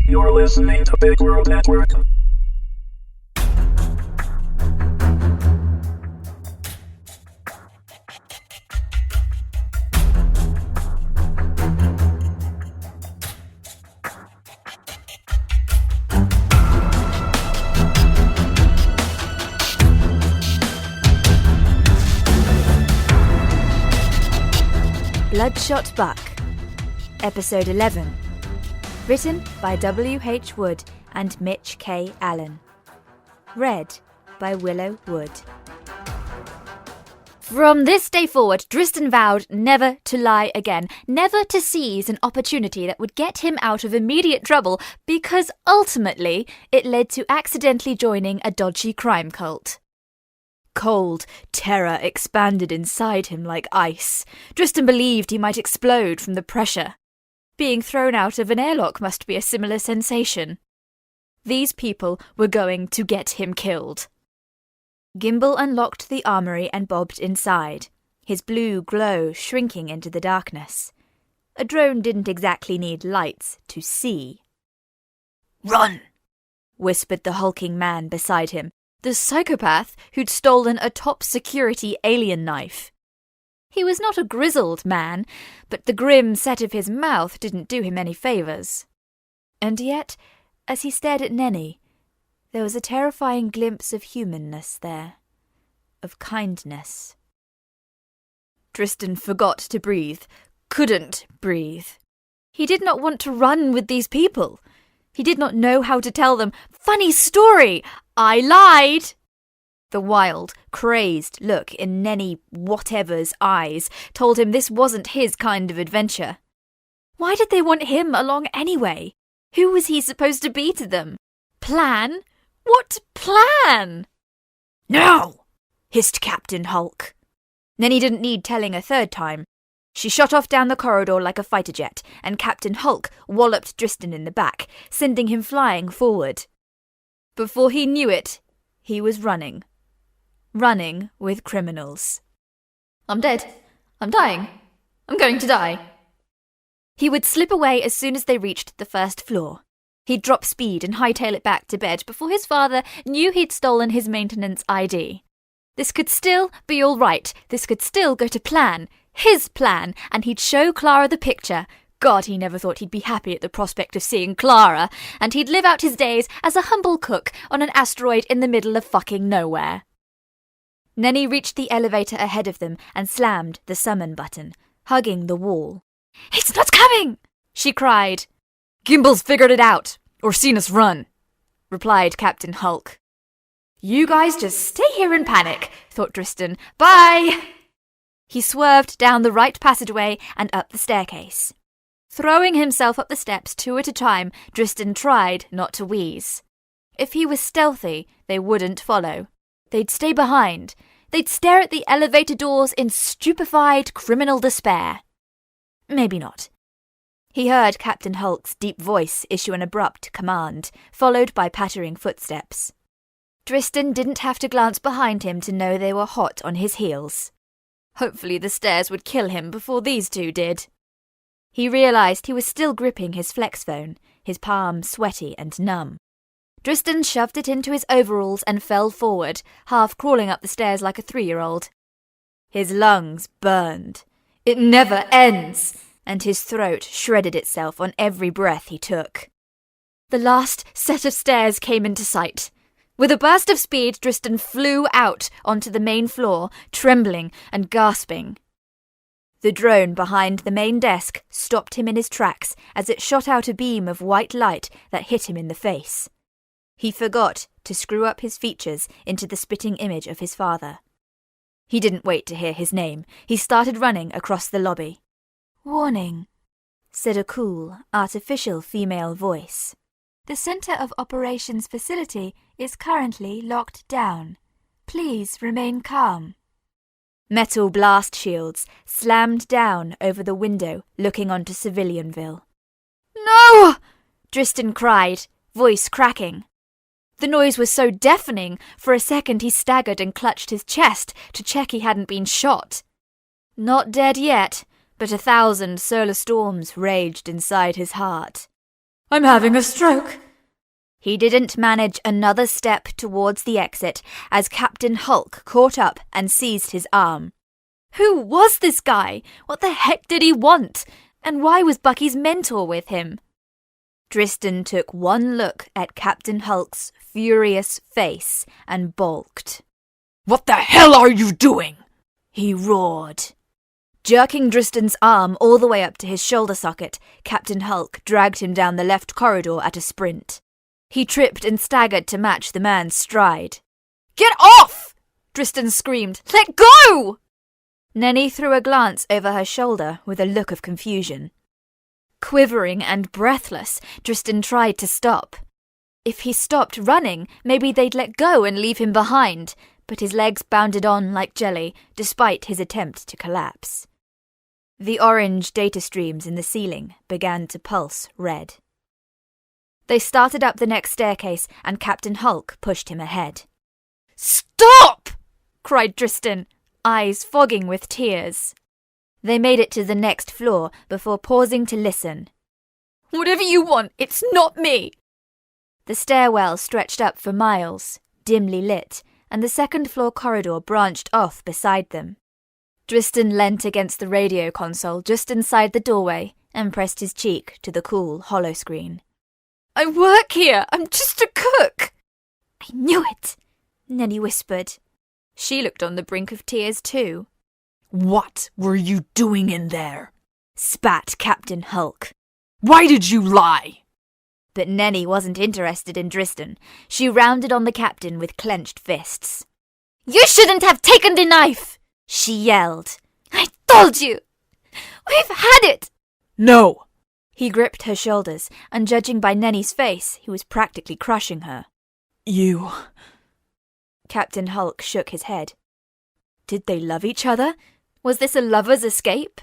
You're listening to Big World Network. Bloodshot Buck, Episode 11. Written by W.H. Wood and Mitch K. Allan. Read by Willow Wood. From this day forward, Dristan vowed never to lie again, never to seize an opportunity that would get him out of immediate trouble, because ultimately it led to accidentally joining a dodgy crime cult. Cold terror expanded inside him like ice. Dristan believed he might explode from the pressure. Being thrown out of an airlock must be a similar sensation. These people were going to get him killed. Gimbal unlocked the armory and bobbed inside, his blue glow shrinking into the darkness. A drone didn't exactly need lights to see. "Run!" whispered the hulking man beside him, the psychopath who'd stolen a top-security alien knife. He was not a grizzled man, but the grim set of his mouth didn't do him any favours. And yet, as he stared at Neni, there was a terrifying glimpse of humanness there, of kindness. Dristan forgot to breathe, couldn't breathe. He did not want to run with these people. He did not know how to tell them, "Funny story! I lied!" The wild, crazed look in Neni-whatever's eyes told him this wasn't his kind of adventure. Why did they want him along anyway? Who was he supposed to be to them? Plan? What plan? "Now!" hissed Captain Hulk. Neni didn't need telling a third time. She shot off down the corridor like a fighter jet, and Captain Hulk walloped Dristan in the back, sending him flying forward. Before he knew it, he was running. Running with criminals. "I'm dead. I'm dying. I'm going to die." He would slip away as soon as they reached the first floor. He'd drop speed and hightail it back to bed before his father knew he'd stolen his maintenance ID. This could still be all right. This could still go to plan. His plan, and he'd show Clara the picture. God, he never thought he'd be happy at the prospect of seeing Clara, and he'd live out his days as a humble cook on an asteroid in the middle of fucking nowhere. Neni reached the elevator ahead of them and slammed the summon button, hugging the wall. "It's not coming!" she cried. "Gimbal's figured it out, or seen us run," replied Captain Hulk. "You guys just stay here and panic," thought Dristan. "Bye!" He swerved down the right passageway and up the staircase. Throwing himself up the steps 2 at a time, Dristan tried not to wheeze. If he was stealthy, they wouldn't follow. They'd stay behind. They'd stare at the elevator doors in stupefied criminal despair. Maybe not. He heard Captain Hulk's deep voice issue an abrupt command, followed by pattering footsteps. Dristan didn't have to glance behind him to know they were hot on his heels. Hopefully the stairs would kill him before these two did. He realised he was still gripping his flex phone, his palm sweaty and numb. Dristan shoved it into his overalls and fell forward, half crawling up the stairs like a 3-year-old. His lungs burned. It never ends, and his throat shredded itself on every breath he took. The last set of stairs came into sight. With a burst of speed, Dristan flew out onto the main floor, trembling and gasping. The drone behind the main desk stopped him in his tracks as it shot out a beam of white light that hit him in the face. He forgot to screw up his features into the spitting image of his father. He didn't wait to hear his name. He started running across the lobby. "Warning," said a cool, artificial female voice. "The Center of Operations facility is currently locked down. Please remain calm." Metal blast shields slammed down over the window looking onto Civilianville. "No!" Dristan cried, voice cracking. The noise was so deafening, for a second he staggered and clutched his chest to check he hadn't been shot. Not dead yet, but 1,000 solar storms raged inside his heart. I'm having a stroke. He didn't manage another step towards the exit as Captain Hulk caught up and seized his arm. Who was this guy? What the heck did he want? And why was Bucky's mentor with him? Driston took one look at Captain Hulk's furious face and balked. What the hell are you doing? He roared. Jerking Driston's arm all the way up to his shoulder socket, Captain Hulk dragged him down the left corridor at a sprint. He tripped and staggered to match the man's stride. Get off! Driston screamed. Let go! Neni threw a glance over her shoulder with a look of confusion. Quivering and breathless, Driston tried to stop. If he stopped running, maybe they'd let go and leave him behind, but his legs bounded on like jelly, despite his attempt to collapse. The orange data streams in the ceiling began to pulse red. They started up the next staircase, and Captain Hulk pushed him ahead. Stop! Cried Driston, eyes fogging with tears. They made it to the next floor before pausing to listen. Whatever you want, it's not me! The stairwell stretched up for miles, dimly lit, and the second-floor corridor branched off beside them. Driston leant against the radio console just inside the doorway and pressed his cheek to the cool holoscreen. I work here! I'm just a cook! I knew it, Neni whispered. She looked on the brink of tears too. What were you doing in there? Spat Captain Hulk. Why did you lie? But Neni wasn't interested in Driston. She rounded on the captain with clenched fists. You shouldn't have taken the knife! She yelled. I told you! We've had it! No! He gripped her shoulders, and judging by Neni's face, he was practically crushing her. You... Captain Hulk shook his head. Did they love each other? Was this a lover's escape?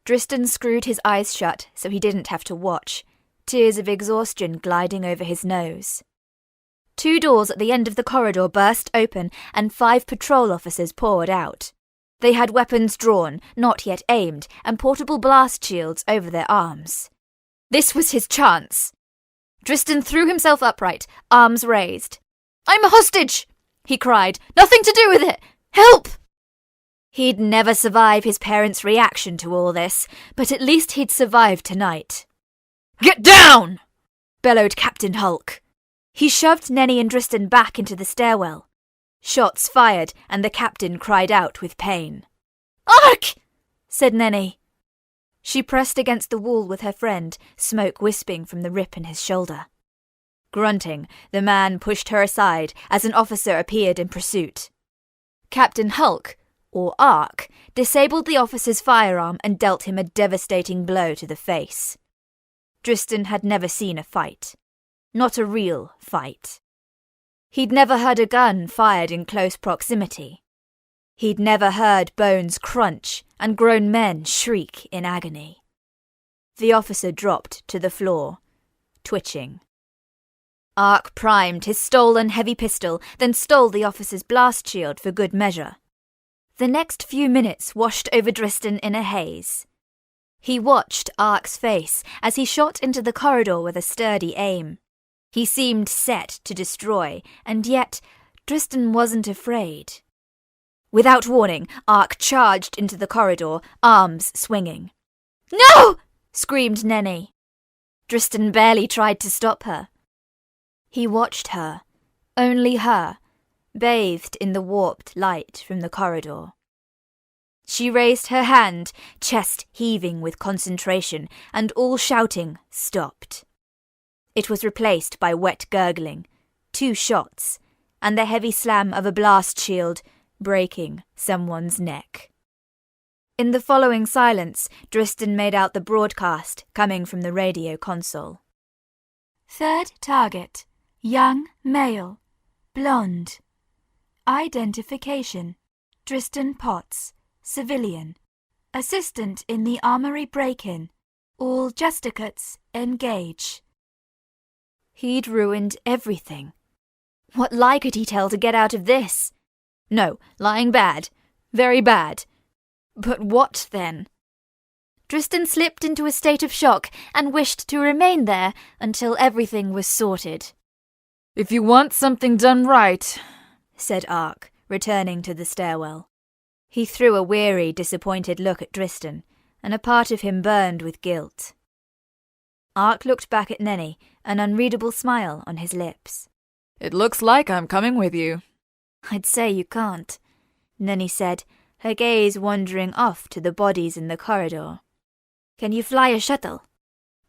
Driston screwed his eyes shut so he didn't have to watch, tears of exhaustion gliding over his nose. 2 doors at the end of the corridor burst open, and 5 patrol officers poured out. They had weapons drawn, not yet aimed, and portable blast shields over their arms. This was his chance. Driston threw himself upright, arms raised. I'm a hostage! He cried. Nothing to do with it! Help! He'd never survive his parents' reaction to all this, but at least he'd survive tonight. Get down! Bellowed Captain Hulk. He shoved Neni and Driston back into the stairwell. Shots fired, and the captain cried out with pain. Ark! Said Neni. She pressed against the wall with her friend, smoke wisping from the rip in his shoulder. Grunting, the man pushed her aside as an officer appeared in pursuit. Captain Hulk, or Ark, disabled the officer's firearm and dealt him a devastating blow to the face. Driston had never seen a fight. Not a real fight. He'd never heard a gun fired in close proximity. He'd never heard bones crunch and grown men shriek in agony. The officer dropped to the floor, twitching. Ark primed his stolen heavy pistol, then stole the officer's blast shield for good measure. The next few minutes washed over Driston in a haze. He watched Ark's face as he shot into the corridor with a sturdy aim. He seemed set to destroy, and yet Driston wasn't afraid. Without warning, Ark charged into the corridor, arms swinging. No! Screamed Neni. Driston barely tried to stop her. He watched her, only her, bathed in the warped light from the corridor. She raised her hand, chest heaving with concentration, and all shouting stopped. It was replaced by wet gurgling, 2 shots, and the heavy slam of a blast shield breaking someone's neck. In the following silence, Driston made out the broadcast coming from the radio console. 3rd target, young male, blonde. Identification, Driston Potts, civilian. Assistant in the armory break-in. All justicates engage. He'd ruined everything. What lie could he tell to get out of this? No, lying bad. Very bad. But what then? Dristan slipped into a state of shock and wished to remain there until everything was sorted. "If you want something done right," said Ark, returning to the stairwell. He threw a weary, disappointed look at Dristan, and a part of him burned with guilt. Ark looked back at Nenni, an unreadable smile on his lips. "It looks like I'm coming with you." "I'd say you can't," Nenni said, her gaze wandering off to the bodies in the corridor. "Can you fly a shuttle?"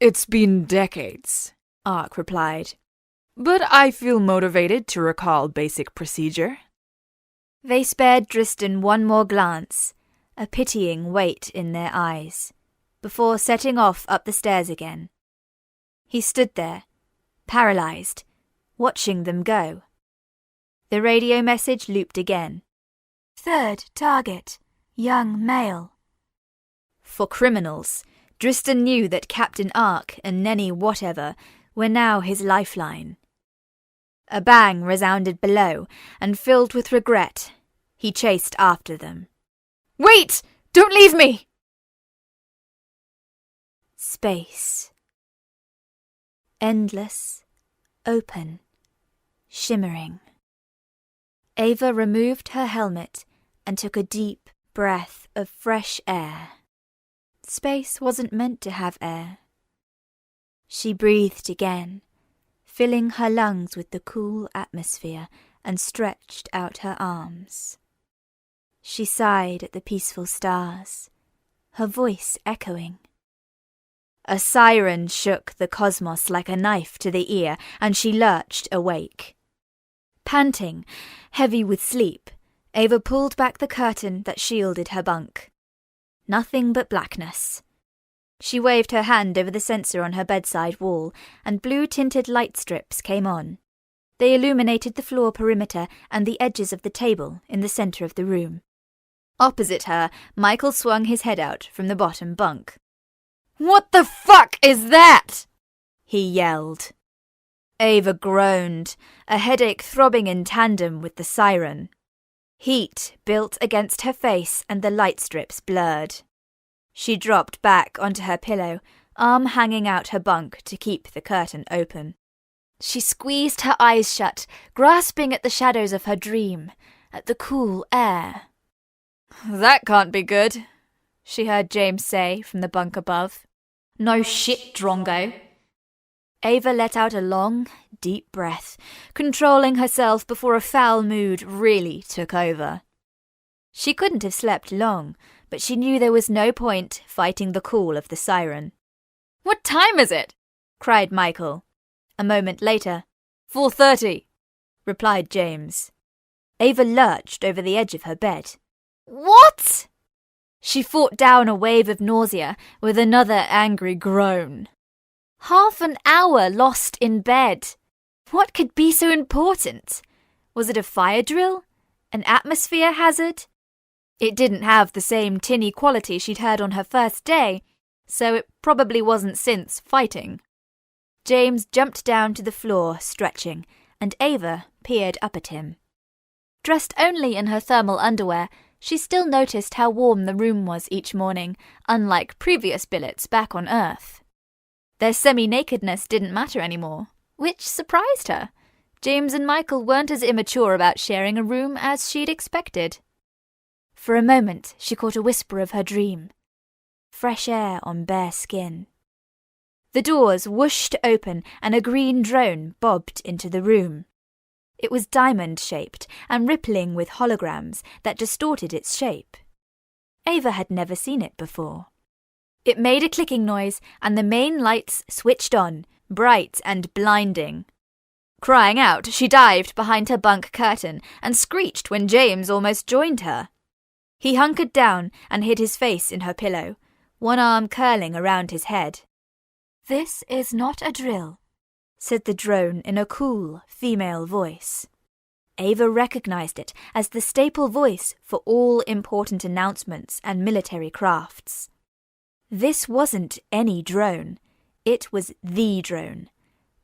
"It's been decades," Ark replied. "But I feel motivated to recall basic procedure." They spared Dristan one more glance, a pitying weight in their eyes, before setting off up the stairs again. He stood there, paralyzed, watching them go. The radio message looped again. "Third target, young male." For criminals, Dristan knew that Captain Ark and Nenni whatever were now his lifeline. A bang resounded below, and filled with regret, he chased after them. "Wait! Don't leave me!" Space. Endless, open, shimmering. Ava removed her helmet and took a deep breath of fresh air. Space wasn't meant to have air. She breathed again, filling her lungs with the cool atmosphere, and stretched out her arms. She sighed at the peaceful stars, her voice echoing. A siren shook the cosmos like a knife to the ear, and she lurched awake. Panting, heavy with sleep, Ava pulled back the curtain that shielded her bunk. Nothing but blackness. She waved her hand over the sensor on her bedside wall, and blue-tinted light strips came on. They illuminated the floor perimeter and the edges of the table in the center of the room. Opposite her, Michael swung his head out from the bottom bunk. "What the fuck is that?" he yelled. Ava groaned, a headache throbbing in tandem with the siren. Heat built against her face and the light strips blurred. She dropped back onto her pillow, arm hanging out her bunk to keep the curtain open. She squeezed her eyes shut, grasping at the shadows of her dream, at the cool air. "That can't be good," she heard James say from the bunk above. "No shit, Drongo." Ava let out a long, deep breath, controlling herself before a foul mood really took over. She couldn't have slept long, but she knew there was no point fighting the call of the siren. "What time is it?" cried Michael. A moment later, 4:30, replied James. Ava lurched over the edge of her bed. What? She fought down a wave of nausea with another angry groan. Half an hour lost in bed. What could be so important? Was it a fire drill? An atmosphere hazard? It didn't have the same tinny quality she'd heard on her first day, so it probably wasn't synths fighting. James jumped down to the floor, stretching, and Ava peered up at him. Dressed only in her thermal underwear, she still noticed how warm the room was each morning, unlike previous billets back on Earth. Their semi-nakedness didn't matter anymore, which surprised her. James and Michael weren't as immature about sharing a room as she'd expected. For a moment, she caught a whisper of her dream. Fresh air on bare skin. The doors whooshed open and a green drone bobbed into the room. It was diamond-shaped and rippling with holograms that distorted its shape. Ava had never seen it before. It made a clicking noise and the main lights switched on, bright and blinding. Crying out, she dived behind her bunk curtain and screeched when James almost joined her. He hunkered down and hid his face in her pillow, one arm curling around his head. "This is not a drill," said the drone in a cool, female voice. Ava recognized it as the staple voice for all important announcements and military crafts. This wasn't any drone. It was the drone.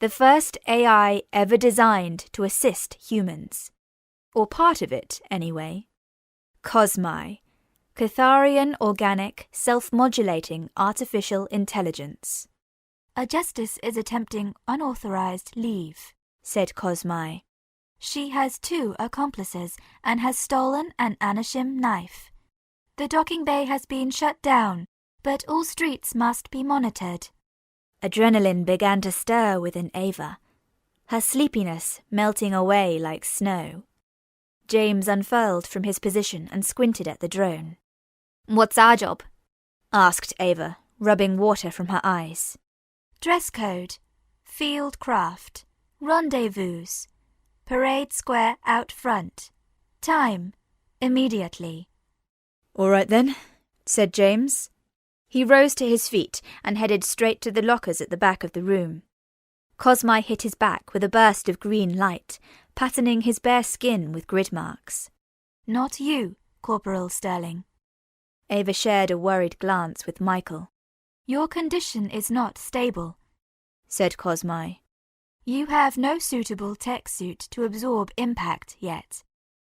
The first AI ever designed to assist humans. Or part of it, anyway. Cosmi, Catharian Organic Self-Modulating Artificial Intelligence. A justice is attempting unauthorized leave, said Cosmai. She has 2 accomplices and has stolen an Anashim knife. The docking bay has been shut down, but all streets must be monitored. Adrenaline began to stir within Ava, her sleepiness melting away like snow. James unfurled from his position and squinted at the drone. "What's our job?" asked Ava, rubbing water from her eyes. Dress code, field craft, rendezvous, parade square out front. Time, immediately. "All right then," said James. He rose to his feet and headed straight to the lockers at the back of the room. Cosmai hit his back with a burst of green light, patterning his bare skin with grid marks. "Not you, Corporal Sterling." Ava shared a worried glance with Michael. "Your condition is not stable," said Cosmai. "You have no suitable tech suit to absorb impact yet.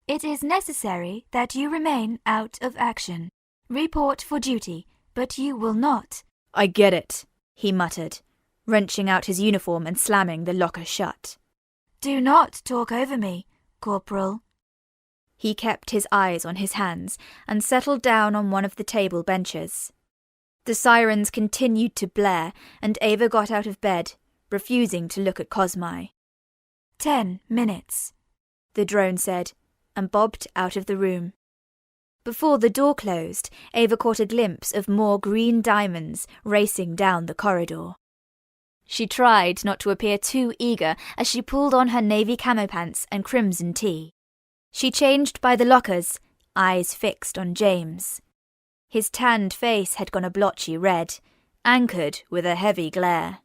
It is necessary that you remain out of action. Report for duty, but you will not." "I get it," he muttered, wrenching out his uniform and slamming the locker shut. "Do not talk over me, Corporal." He kept his eyes on his hands and settled down on one of the table benches. The sirens continued to blare, and Ava got out of bed, refusing to look at Cosmai. 10 minutes, the drone said, and bobbed out of the room. Before the door closed, Ava caught a glimpse of more green diamonds racing down the corridor. She tried not to appear too eager as she pulled on her navy camo pants and crimson tee. She changed by the lockers, eyes fixed on James. His tanned face had gone a blotchy red, anchored with a heavy glare.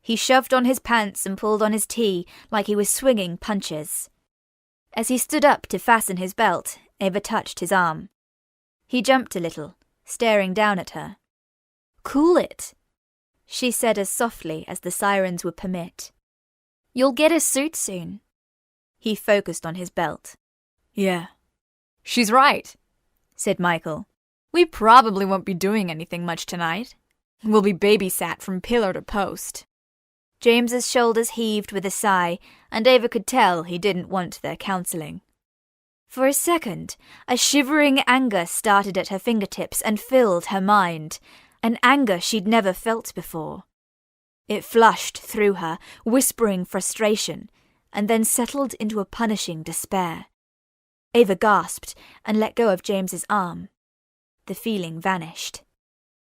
He shoved on his pants and pulled on his tee like he was swinging punches. As he stood up to fasten his belt, Ava touched his arm. He jumped a little, staring down at her. "Cool it," she said as softly as the sirens would permit. "You'll get a suit soon." He focused on his belt. "Yeah. She's right," said Michael. "We probably won't be doing anything much tonight. We'll be babysat from pillar to post." James's shoulders heaved with a sigh, and Ava could tell he didn't want their counselling. For a second, a shivering anger started at her fingertips and filled her mind, an anger she'd never felt before. It flushed through her, whispering frustration, and then settled into a punishing despair. Ava gasped and let go of James's arm. The feeling vanished.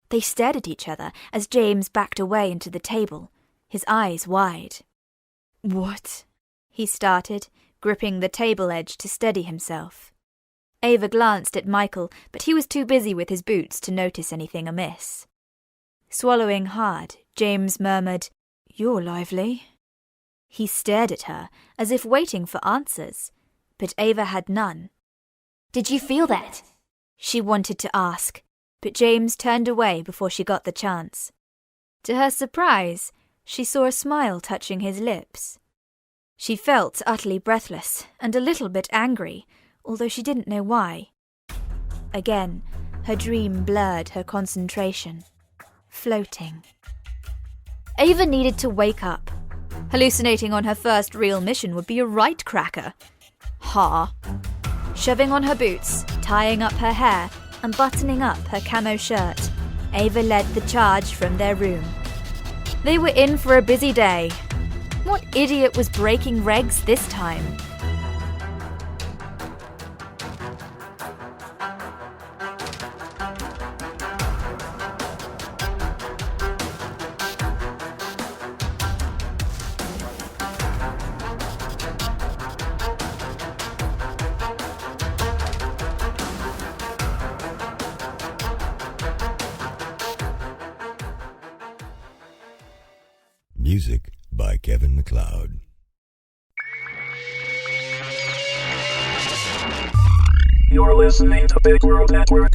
They stared at each other as James backed away into the table, his eyes wide. "What?" he started, gripping the table edge to steady himself. Ava glanced at Michael, but he was too busy with his boots to notice anything amiss. Swallowing hard, James murmured, "You're lively." He stared at her, as if waiting for answers, but Ava had none. "Did you feel that?" she wanted to ask, but James turned away before she got the chance. To her surprise, she saw a smile touching his lips. She felt utterly breathless and a little bit angry, although she didn't know why. Again, her dream blurred her concentration. Floating. Ava needed to wake up. Hallucinating on her first real mission would be a right cracker. Ha! Shoving on her boots, tying up her hair, and buttoning up her camo shirt, Ava led the charge from their room. They were in for a busy day. What idiot was breaking regs this time? Music by Kevin MacLeod. You're listening to Big World Network.